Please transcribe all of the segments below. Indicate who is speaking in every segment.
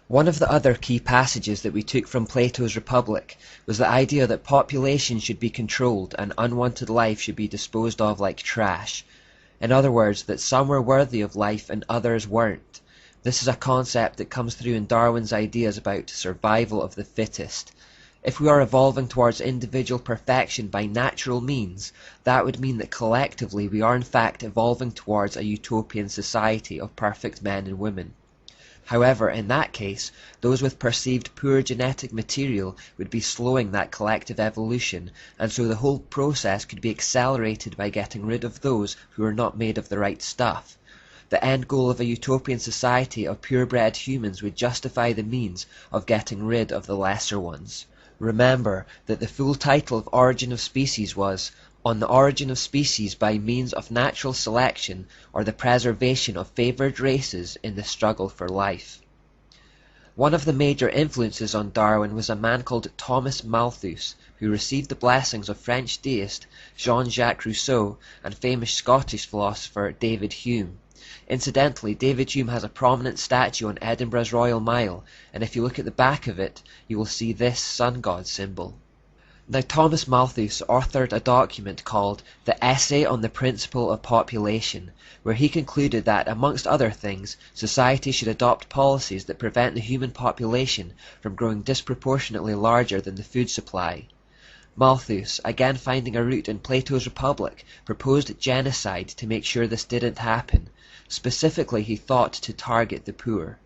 Speaker 1: One of the other key passages that we took from Plato's Republic was the idea that population should be controlled and unwanted life should be disposed of like trash. In other words, that some were worthy of life and others weren't. This is a concept that comes through in Darwin's ideas about survival of the fittest. If we are evolving towards individual perfection by natural means, that would mean that collectively we are in fact evolving towards a utopian society of perfect men and women. However, in that case, those with perceived poor genetic material would be slowing that collective evolution, and so the whole process could be accelerated by getting rid of those who are not made of the right stuff. The end goal of a utopian society of purebred humans would justify the means of getting rid of the lesser ones. Remember that the full title of Origin of Species was On the Origin of Species by Means of Natural Selection or the Preservation of Favoured Races in the Struggle for Life. One of the major influences on Darwin was a man called Thomas Malthus, who received the blessings of French deist Jean-Jacques Rousseau and famous Scottish philosopher David Hume. Incidentally, David Hume has a prominent statue on Edinburgh's Royal Mile, and if you look at the back of it, you will see this sun god symbol. Now, Thomas Malthus authored a document called The Essay on the Principle of Population, where he concluded that, amongst other things, society should adopt policies that prevent the human population from growing disproportionately larger than the food supply. Malthus, again finding a root in Plato's Republic, proposed genocide to make sure this didn't happen. Specifically, he thought to target the poor.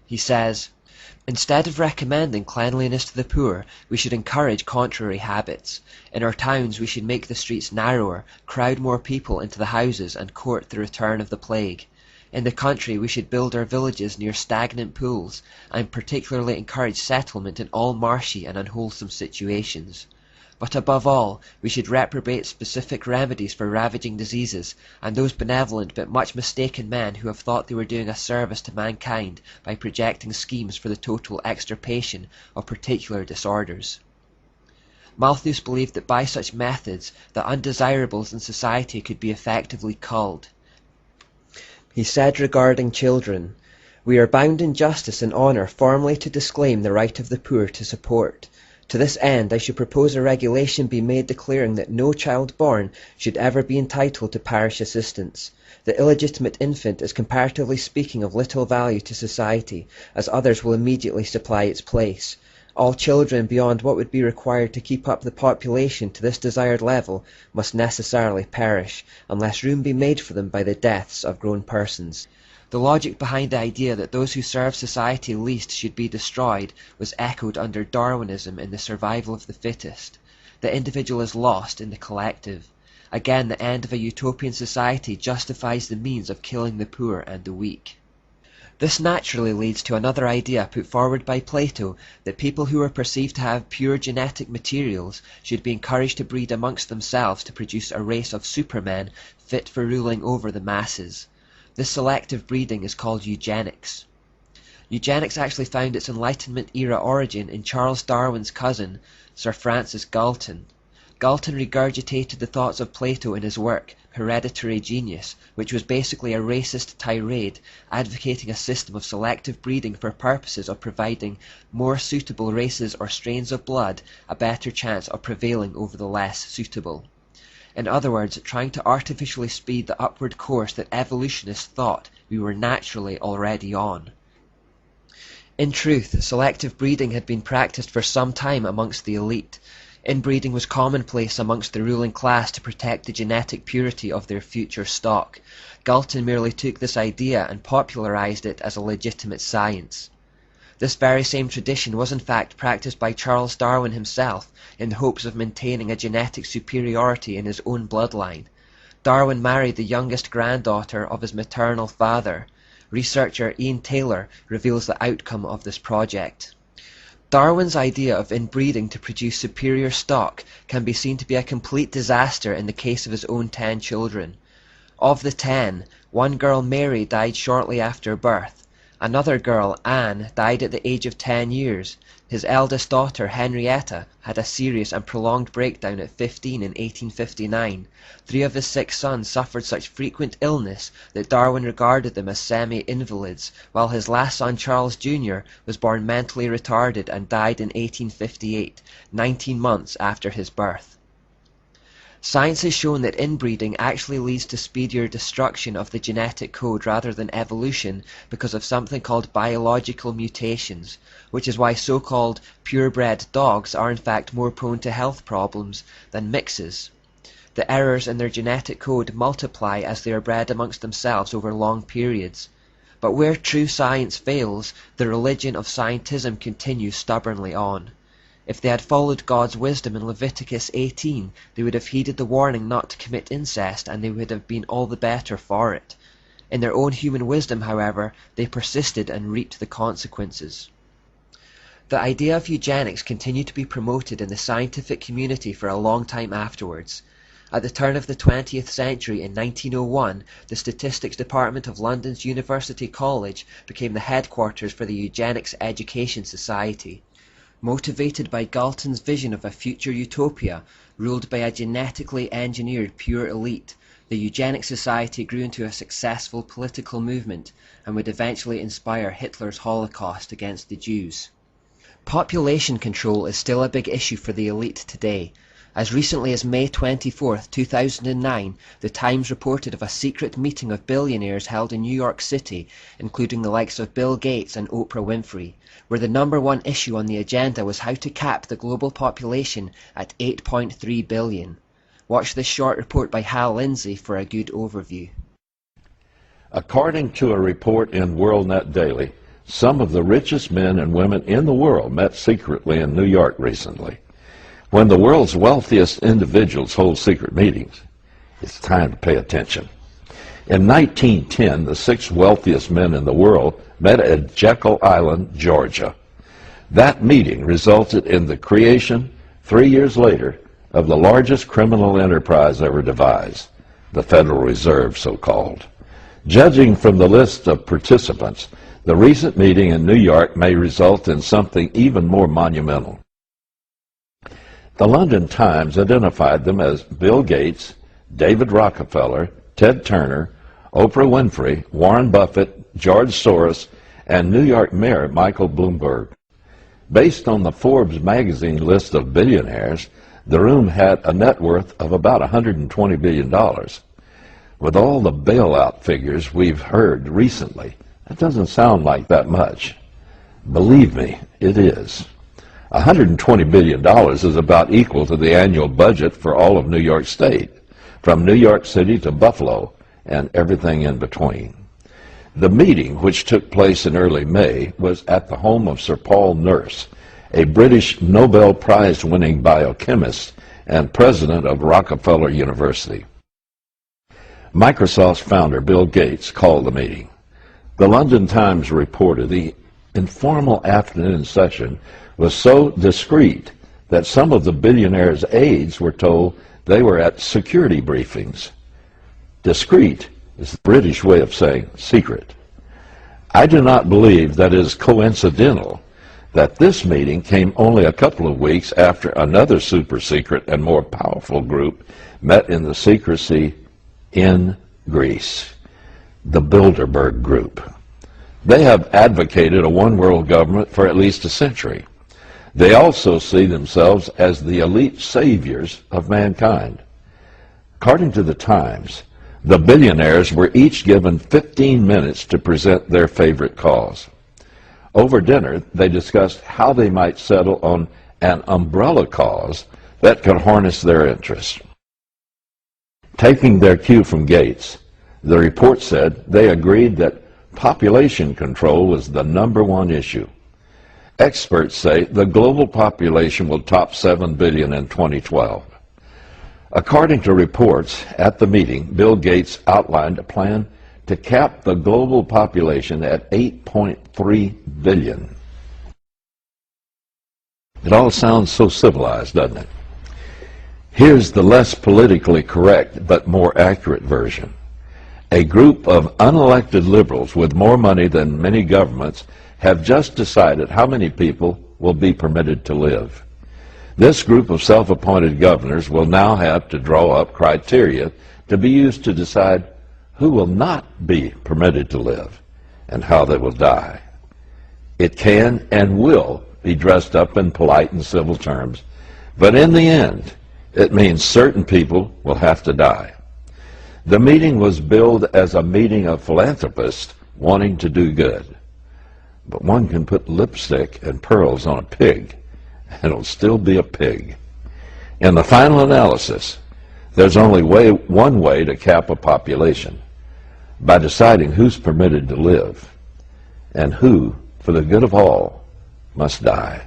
Speaker 1: He says, Instead of recommending cleanliness to the poor, we should encourage contrary habits. In our towns we should make the streets narrower, crowd more people into the houses and court the return of the plague. In the country we should build our villages near stagnant pools, and particularly encourage settlement in all marshy and unwholesome situations. But above all, we should reprobate specific remedies for ravaging diseases, and those benevolent but much mistaken men who have thought they were doing a service to mankind by projecting schemes for the total extirpation of particular disorders. Malthus believed that by such methods the undesirables in society could be effectively culled. He said regarding children, "We are bound in justice and honour formally to disclaim the right of the poor to support. To this end I should propose a regulation be made declaring that no child born should ever be entitled to parish assistance. The illegitimate infant is comparatively speaking of little value to society, as others will immediately supply its place. All children beyond what would be required to keep up the population to this desired level must necessarily perish, unless room be made for them by the deaths of grown persons." The logic behind the idea that those who serve society least should be destroyed was echoed under Darwinism in the survival of the fittest. The individual is lost in the collective. Again, the end of a utopian society justifies the means of killing the poor and the weak. This naturally leads to another idea put forward by Plato, that people who are perceived to have pure genetic materials should be encouraged to breed amongst themselves to produce a race of supermen fit for ruling over the masses. This selective breeding is called eugenics. Eugenics actually found its Enlightenment-era origin in Charles Darwin's cousin, Sir Francis Galton. Galton regurgitated the thoughts of Plato in his work, Hereditary Genius, which was basically a racist tirade advocating a system of selective breeding for purposes of providing more suitable races or strains of blood a better chance of prevailing over the less suitable. In other words, trying to artificially speed the upward course that evolutionists thought we were naturally already on. In truth, selective breeding had been practiced for some time amongst the elite. Inbreeding was commonplace amongst the ruling class to protect the genetic purity of their future stock. Galton merely took this idea and popularized it as a legitimate science. This very same tradition was in fact practiced by Charles Darwin himself in the hopes of maintaining a genetic superiority in his own bloodline. Darwin married the youngest granddaughter of his maternal father. Researcher Ian Taylor reveals the outcome of this project. Darwin's idea of inbreeding to produce superior stock can be seen to be a complete disaster in the case of his own 10 children. Of the 10, one girl, Mary, died shortly after birth. Another girl, Anne, died at the age of 10 years. His eldest daughter, Henrietta, had a serious and prolonged breakdown at 15 in 1859. 3 of his 6 sons suffered such frequent illness that Darwin regarded them as semi-invalids, while his last son, Charles Jr., was born mentally retarded and died in 1858, 19 months after his birth. Science has shown that inbreeding actually leads to speedier destruction of the genetic code rather than evolution because of something called biological mutations, which is why so-called purebred dogs are in fact more prone to health problems than mixes. The errors in their genetic code multiply as they are bred amongst themselves over long periods. But where true science fails, the religion of scientism continues stubbornly on. If they had followed God's wisdom in Leviticus 18, they would have heeded the warning not to commit incest, and they would have been all the better for it. In their own human wisdom, however, they persisted and reaped the consequences. The idea of eugenics continued to be promoted in the scientific community for a long time afterwards. At the turn of the 20th century, in 1901, the Statistics Department of London's University College became the headquarters for the Eugenics Education Society. Motivated by Galton's vision of a future utopia ruled by a genetically engineered pure elite, the Eugenics Society grew into a successful political movement and would eventually inspire Hitler's Holocaust against the Jews. Population control is still a big issue for the elite today. As recently as May 24, 2009, The Times reported of a secret meeting of billionaires held in New York City, including the likes of Bill Gates and Oprah Winfrey, where the #1 issue on the agenda was how to cap the global population at 8.3 billion. Watch this short report by Hal Lindsey for a good overview.
Speaker 2: According to a report in WorldNet Daily, some of the richest men and women in the world met secretly in New York recently. When the world's wealthiest individuals hold secret meetings, it's time to pay attention. In 1910, the 6 wealthiest men in the world met at Jekyll Island, Georgia. That meeting resulted in the creation, 3 years later, of the largest criminal enterprise ever devised, the Federal Reserve, so-called. Judging from the list of participants, the recent meeting in New York may result in something even more monumental. The London Times identified them as Bill Gates, David Rockefeller, Ted Turner, Oprah Winfrey, Warren Buffett, George Soros, and New York Mayor Michael Bloomberg. Based on the Forbes magazine list of billionaires, the room had a net worth of about $120 billion. With all the bailout figures we've heard recently, that doesn't sound like that much. Believe me, it is. $120 billion is about equal to the annual budget for all of New York State, from New York City to Buffalo and everything in between. The meeting, which took place in early May, was at the home of Sir Paul Nurse, a British Nobel Prize-winning biochemist and president of Rockefeller University. Microsoft's founder, Bill Gates, called the meeting. The London Times reported the informal afternoon session was so discreet that some of the billionaires' aides were told they were at security briefings. Discreet is the British way of saying secret. I do not believe that it is coincidental that this meeting came only a couple of weeks after another super secret and more powerful group met in the secrecy in Greece, the Bilderberg Group. They have advocated a one-world government for at least a century. They also see themselves as the elite saviors of mankind. According to the Times, the billionaires were each given 15 minutes to present their favorite cause. Over dinner, they discussed how they might settle on an umbrella cause that could harness their interest. Taking their cue from Gates, the report said they agreed that population control was the #1 issue. Experts say the global population will top 7 billion in 2012. According to reports at the meeting, Bill Gates outlined a plan to cap the global population at 8.3 billion. It all sounds so civilized, doesn't it? Here's the less politically correct but more accurate version. A group of unelected liberals with more money than many governments have just decided how many people will be permitted to live. This group of self-appointed governors will now have to draw up criteria to be used to decide who will not be permitted to live and how they will die. It can and will be dressed up in polite and civil terms, but in the end, it means certain people will have to die. The meeting was billed as a meeting of philanthropists wanting to do good. But one can put lipstick and pearls on a pig, and it'll still be a pig. In the final analysis, there's only one way to cap a population, by deciding who's permitted to live and who, for the good of all, must die.